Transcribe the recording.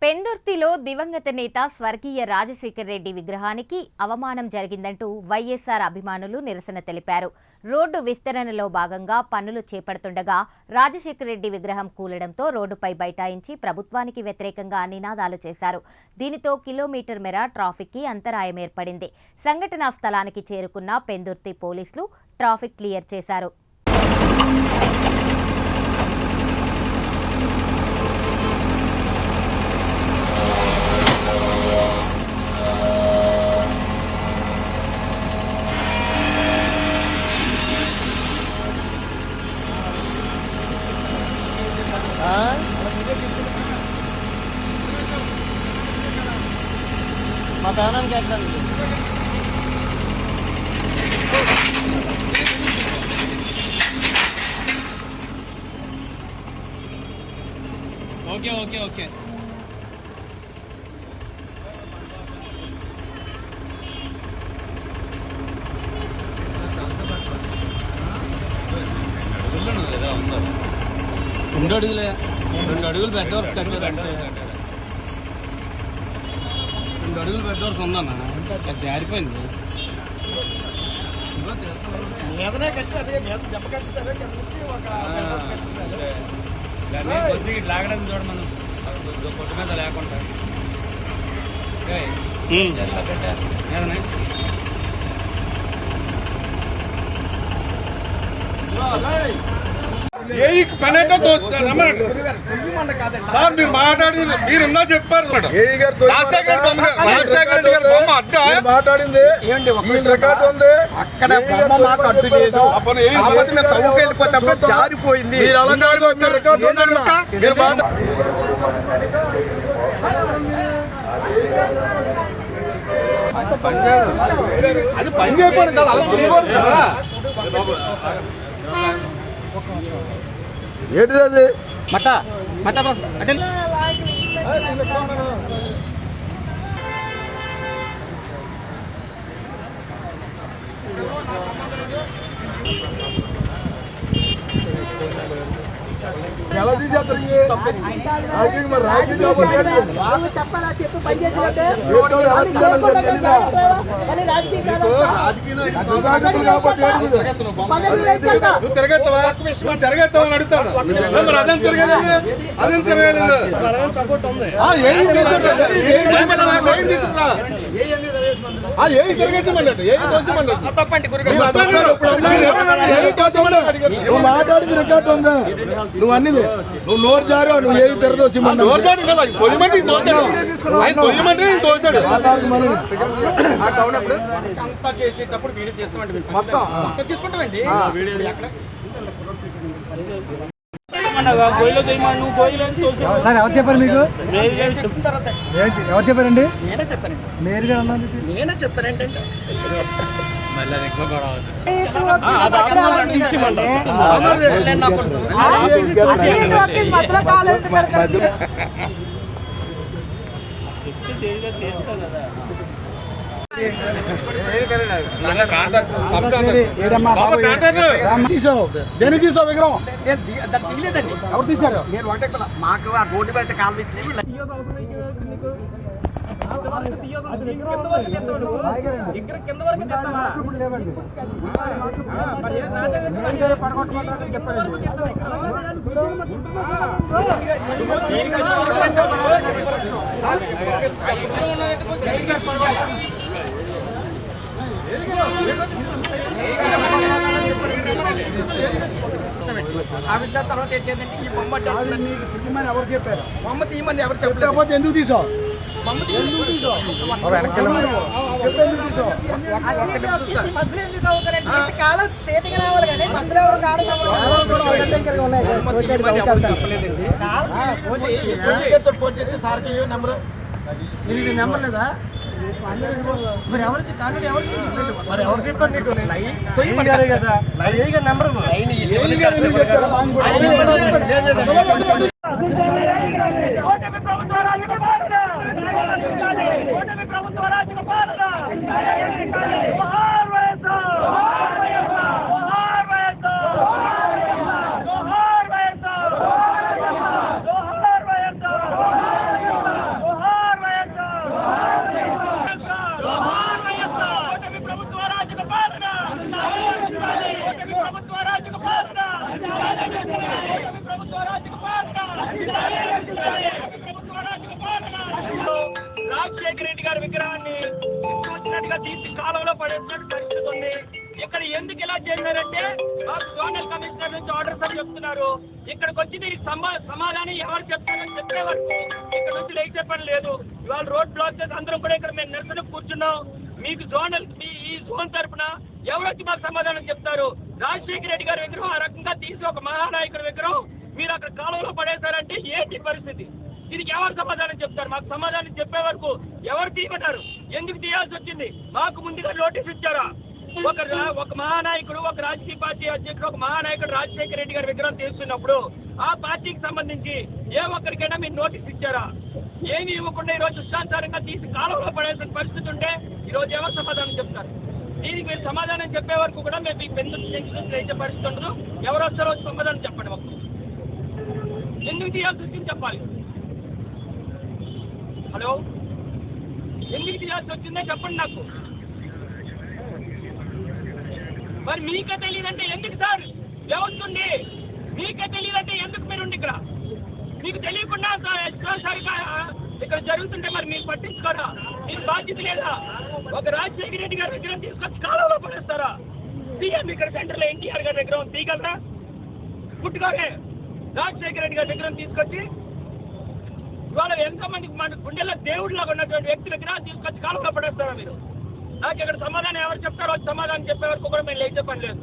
పెందుర్తిలో దివంగత నేత స్వర్గీయ రాజశేఖర్ రెడ్డి విగ్రహానికి అవమానం జరిగిందంటూ వైఎస్ఆర్ అభిమానులు నిరసన తెలిపారు. రోడ్డు విస్తరణలో భాగంగా పనులు చేపడుతుండగా రాజశేఖర్ రెడ్డి విగ్రహం కూలడంతో రోడ్డుపై బైఠాయించి ప్రభుత్వానికి వ్యతిరేకంగా నినాదాలు చేశారు. దీనితో కిలోమీటర్ మేర ట్రాఫిక్కి అంతరాయం ఏర్పడింది. సంఘటనా స్థలానికి చేరుకున్న పెందుర్తి పోలీసులు ట్రాఫిక్ క్లియర్ చేశారు. మా ప్రాణానికి ఎక్కడ ఓకే ఓకే ఓకే రెండు అడుగులే 2 అడుగులు బెడ్ కట్టారు అంటే 2 అడుగులు బెడ్ ఉందన్న జారిపోయింది. లాగడం చూడ మనం కొట్టు మీద లేకుండా మీరు మాట్లాడి మీరు ఇందా చెప్పారు మాట్లాడింది అక్కడ బొమ్మ మాకు అడ్డు లేదు. వెళ్ళిపోతే జారిపోయింది. అది పని చేయకూడదు కదా, ఏంటిది అది మట మట బస్ అటెల్ ఎలా తీసేస్తారు మరి రాజకీయ తిరగెత్తామని అడుగుతాను. అదేం తిరగలేదు, అదేం తిరగలేదు. ఏం తిరగేసామన్నట్టు నువ్వు మాట్లాడింది రికార్డు ఉందా? నువ్వు అన్నిది నువ్వు నోరు జారు, నువ్వు ఏది తెరదోసిమన్నా చేసేటప్పుడు వీడియో చేస్తామండి. మొత్తం తీసుకుంటామండి. ఎవరు చెప్పారు మీకు? ఎవరు చెప్పారండి? నేనే చెప్పానండి. నేరుగా అన్నారు. నేనే చెప్పానంటే దేనికి తీసావు విగ్రహం? తీయలేదండి. ఎవరు తీశారు? నేను ఒకటే మాకు ఆ రోడ్డు బయట కాలు ఇచ్చి తర్వాత ఏంటంటే ఈ బొమ్మ ఎవరు చెప్పారు? బొమ్మ తీయమని ఎవరు చెప్పలేకపోతే ఎందుకు తీసావు? నెంబర్ లేదా? మరి ఎవరికి కాంటాక్ట్ ఎవరు చెప్పండి? రాజశేఖర రెడ్డి గారి విగ్రహాన్ని వచ్చినట్టుగా తీసి కాలంలో పడేసినట్టు పరిస్థితి ఉంది. ఇక్కడ ఎందుకు ఇలా చేశారంటే జోనల్ కమిషనర్ నుంచి ఆర్డర్స్ అని చెప్తున్నారు. ఇక్కడికి వచ్చి దీనికి సమాధానం ఎవరు చెప్తారని చెప్పే వరకు ఇక్కడ నుంచి లేచే పని లేదు. ఇవాళ రోడ్ బ్లాక్ చేసి అందరం కూడా ఇక్కడ మేము నిరసన కూర్చున్నాం. మీకు జోనల్ ఈ జోన్ తరఫున ఎవరొచ్చి మాకు సమాధానం చెప్తారు? రాజశేఖర రెడ్డి గారి విగ్రహం ఆ రకంగా తీసి ఒక మహానాయకుడి విగ్రహం మీరు అక్కడ కాలంలో పడేశారంటే ఏంటి పరిస్థితి? దీనికి ఎవరు సమాధానం చెప్తారు? మాకు సమాధానం చెప్పే వరకు ఎవరు తీయమంటారు? ఎందుకు తీయాల్సి వచ్చింది? మాకు ముందుగా నోటీస్ ఇచ్చారా? ఒక మహానాయకుడు, ఒక రాజకీయ పార్టీ అధ్యక్షుడు, ఒక మహానాయకుడు రాజశేఖర రెడ్డి గారి విగ్రహం తీస్తున్నప్పుడు ఆ పార్టీకి సంబంధించి ఏ ఒక్కరికైనా మీరు నోటీస్ ఇచ్చారా? ఏమి ఇవ్వకుండా ఈ రోజు ఇష్టానుసారంగా తీసి కాలంలో పడేసిన పరిస్థితి ఉంటే ఈ రోజు ఎవరు సమాధానం చెప్తారు? దీనికి మీరు సమాధానం చెప్పే వరకు కూడా మేము మీకు ఎందుకు చేసే పరిస్థితి ఉండదు. ఎవరు వస్తారో సమాధానం చెప్పండి. మాకు ఎందుకు తీయాల్సి వచ్చింది చెప్పాలి. హలో, ఎందుకు తీయాల్సి వచ్చిందో చెప్పండి నాకు. మరి మీకే తెలియదంటే ఎందుకు సార్ వ్యవస్థ? మీకే తెలియదంటే ఎందుకు మీరుండి ఇక్కడ? మీకు తెలియకుండా ఇక్కడ జరుగుతుంటే మరి మీరు పట్టించుకోరా? మీకు బాధ్యత లేదా? ఒక రాజశేఖర రెడ్డి గారి విగ్రహం తీసుకొచ్చి కాలంలో పడేస్తారా? తీయండి. ఇక్కడ సెంటర్ లో ఎన్టీఆర్ గారి విగ్రహం తీయగలరా? పుట్టుకోలే రాజశేఖర రెడ్డి గారి విగ్రహం తీసుకొచ్చి ఇవాళ ఎంతమంది మన గుండెల్లో దేవుడిలాగా ఉన్నటువంటి వ్యక్తుల విగ్రహం తీసుకొచ్చి కాలంలో పడేస్తారా మీరు? నాకు ఇక్కడ సమాధానం ఎవరు చెప్తారో సమాధానం చెప్పే వరకు కూడా మేము లేచే పని లేదు.